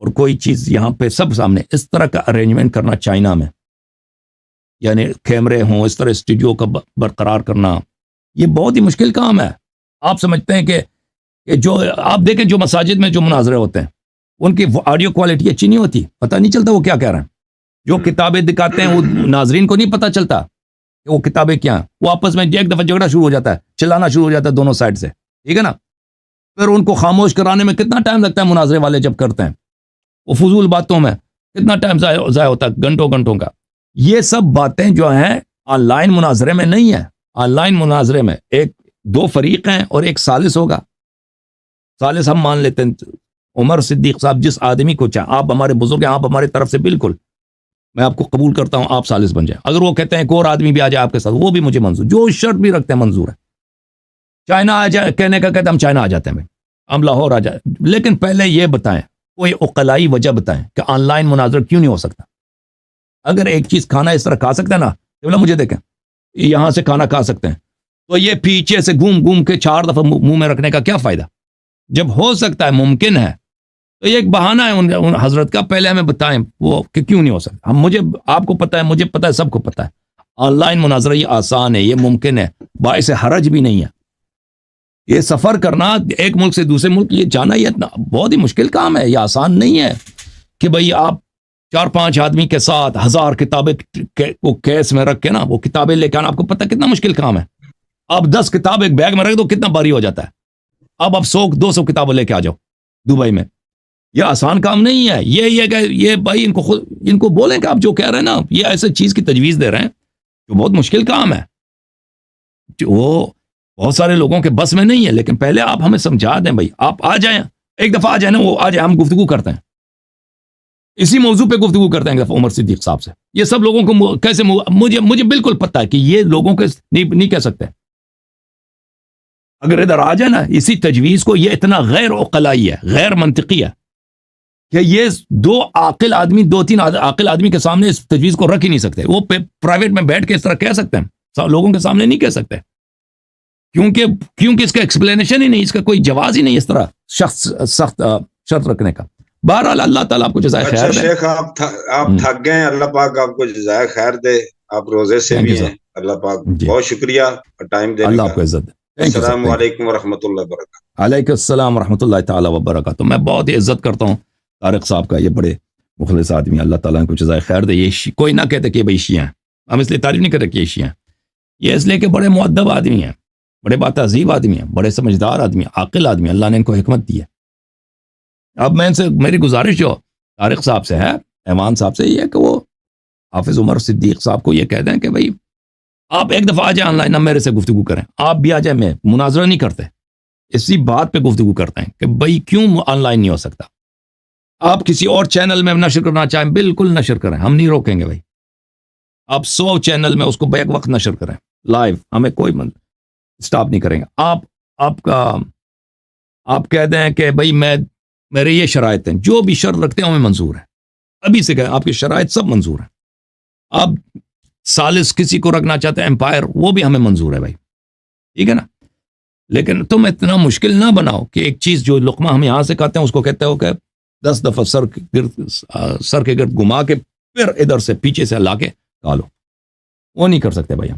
اور کوئی چیز یہاں پہ سب سامنے. اس طرح کا ارینجمنٹ کرنا چائنا میں, یعنی کیمرے ہوں, اس طرح اسٹوڈیو کا برقرار کرنا, یہ بہت ہی مشکل کام ہے. آپ سمجھتے ہیں کہ جو آپ دیکھیں جو مساجد میں جو مناظرے ہوتے ہیں ان کی آڈیو کوالٹی اچھی نہیں ہوتی, پتہ نہیں چلتا وہ کیا کہہ رہے ہیں. جو کتابیں دکھاتے ہیں وہ ناظرین کو نہیں پتہ چلتا کہ وہ کتابیں کیا ہیں. وہ آپس میں ایک دفعہ جھگڑا شروع ہو جاتا ہے, چلانا شروع ہو جاتا ہے دونوں سائڈ سے, ٹھیک ہے نا. پھر ان کو خاموش کرانے میں کتنا ٹائم لگتا ہے مناظرے والے جب کرتے ہیں, وہ فضول باتوں میں کتنا ٹائم ضائع ہوتا ہے, گھنٹوں کا. یہ سب باتیں جو ہیں آن لائن مناظرے میں نہیں ہے. آن لائن مناظرے میں دو فریق ہیں اور ایک ثالث ہوگا. ثالث ہم مان لیتے ہیں عمر صدیق صاحب جس آدمی کو چاہے, آپ ہمارے بزرگ ہیں, آپ ہمارے طرف سے بالکل میں آپ کو قبول کرتا ہوں, آپ ثالث بن جائیں. اگر وہ کہتے ہیں ایک اور آدمی بھی آ جائے آپ کے ساتھ, وہ بھی مجھے منظور, جو شرط بھی رکھتے ہیں منظور ہے. چائنا آ جائے کہنے کا کہتے ہیں ہم چائنا آ جاتے ہیں, ہم لاہور آ جائے, لیکن پہلے یہ بتائیں, کوئی عقلائی وجہ بتائیں کہ آن لائن مناظر کیوں نہیں ہو سکتا. اگر ایک چیز کھانا اس طرح کھا سکتے ہیں نا, بولا مجھے دیکھیں یہاں سے کھانا کھا سکتے ہیں, تو یہ پیچھے سے گھوم کے 4 دفعہ منہ میں رکھنے کا کیا فائدہ؟ جب ہو سکتا ہے, ممکن ہے, تو یہ ایک بہانہ ہے ان حضرت کا. پہلے ہمیں بتائیں وہ کہ کیوں نہیں ہو سکتا. آپ کو پتہ ہے, مجھے پتہ ہے, سب کو پتہ ہے آن لائن مناظرہ یہ آسان ہے, یہ ممکن ہے, باعث حرج بھی نہیں ہے. یہ سفر کرنا ایک ملک سے دوسرے ملک, یہ جانا یہ بہت ہی مشکل کام ہے. یہ آسان نہیں ہے کہ بھئی آپ 4-5 آدمی کے ساتھ 1000 کتابیں کو کیس میں رکھ کے نا وہ کتابیں لے کے آنا, آپ کو پتہ کتنا مشکل کام ہے. آپ 10 کتاب ایک بیگ میں رکھ دو کتنا بھاری ہو جاتا ہے. اب آپ 100-200 کتابیں لے کے آ جاؤ دبئی میں, یہ آسان کام نہیں ہے. یہ بھائی ان کو بولیں کہ آپ جو کہہ رہے ہیں نا, یہ ایسے چیز کی تجویز دے رہے ہیں جو بہت مشکل کام ہے, وہ بہت سارے لوگوں کے بس میں نہیں ہے. لیکن پہلے آپ ہمیں سمجھا دیں بھائی, آپ آ جائیں, ایک دفعہ آ جائیں نا, وہ آ جائیں, ہم گفتگو کرتے ہیں اسی موضوع پہ گفتگو کرتے ہیں ایک دفعہ عمر صدیق صاحب سے. یہ سب لوگوں کو کیسے, مجھے بالکل پتہ ہے کہ یہ لوگوں کے نہیں کہہ سکتے. اگر ادھر آ جائے نا اسی تجویز کو, یہ اتنا غیر عقلائی ہے, غیر منطقی ہے کہ یہ 2 عاقل آدمی 2-3 عاقل آدمی کے سامنے اس تجویز کو رکھ ہی نہیں سکتے. وہ پرائیویٹ میں بیٹھ کے اس طرح کہہ سکتے ہیں, لوگوں کے سامنے نہیں کہہ سکتے, کیونکہ اس کا ایکسپلینیشن ہی نہیں, اس کا کوئی جواز ہی نہیں اس طرح سخت شرط رکھنے کا. بہرحال اللہ تعالیٰ آپ کو جزائے خیر دے. شیخ آپ تھک گئے ہیں, اللہ پاک آپ کو جزائے خیر دے, آپ روزے سے بھی ہیں, اللہ پاک بہت شکریہ ٹائم دینے کا. اللہ آپ کو عزت دے. السلام علیکم ورحمۃ اللہ وبرکاتہ. علیکم السلام ورحمۃ اللہ تعالی وبرکاتہ. میں بہت ہی عزت کرتا ہوں طارق صاحب کا, یہ بڑے مخلص آدمی, اللہ تعالیٰ کو جزائے خیر دے. یہ کوئی نہ کہتے کہ بھائی شیعہ ہیں, ہم اس لیے تعریف نہیں کرتے کہ یہ شیعہ ہیں, یہ اس لیے کہ بڑے مؤدب آدمی ہیں, بڑے باتہذیب آدمی ہیں, بڑے سمجھدار آدمی ہیں, عاقل آدمی, اللہ نے ان کو حکمت دی ہے. اب میں ان سے میری گزارش جو طارق صاحب سے ہے, ایمان صاحب سے, یہ ہے کہ وہ حافظ عمر صدیق صاحب کو یہ کہہ دیں کہ بھئی آپ ایک دفعہ آ جائیں آن لائن, اب میرے سے گفتگو کریں, آپ بھی آ جائیں, میں مناظرہ نہیں کرتے, اسی بات پہ گفتگو کرتے ہیں کہ بھئی کیوں آن لائن نہیں ہو سکتا. آپ کسی اور چینل میں نشر کرنا چاہیں بالکل نشر کریں, ہم نہیں روکیں گے. بھائی آپ 100 چینل میں اس کو بیک وقت نشر کریں لائیو, ہمیں کوئی سٹاپ نہیں کریں گے. آپ کہہ دیں کہ بھئی میرے یہ شرائط ہیں, جو بھی شرط رکھتے ہیں ہمیں منظور ہے, ابھی سے کہیں آپ کی شرائط سب منظور ہیں. آپ ثالث کسی کو رکھنا چاہتے ہیں امپائر, وہ بھی ہمیں منظور ہے بھائی, ٹھیک ہے نا. لیکن تم اتنا مشکل نہ بناؤ کہ ایک چیز جو لقمہ ہم یہاں سے کھاتے ہیں اس کو کہتے ہو کہ 10 دفعہ سر کے گرد گھما کے پھر ادھر سے پیچھے سے لا کے کھا لو. وہ نہیں کر سکتے بھائی ہم.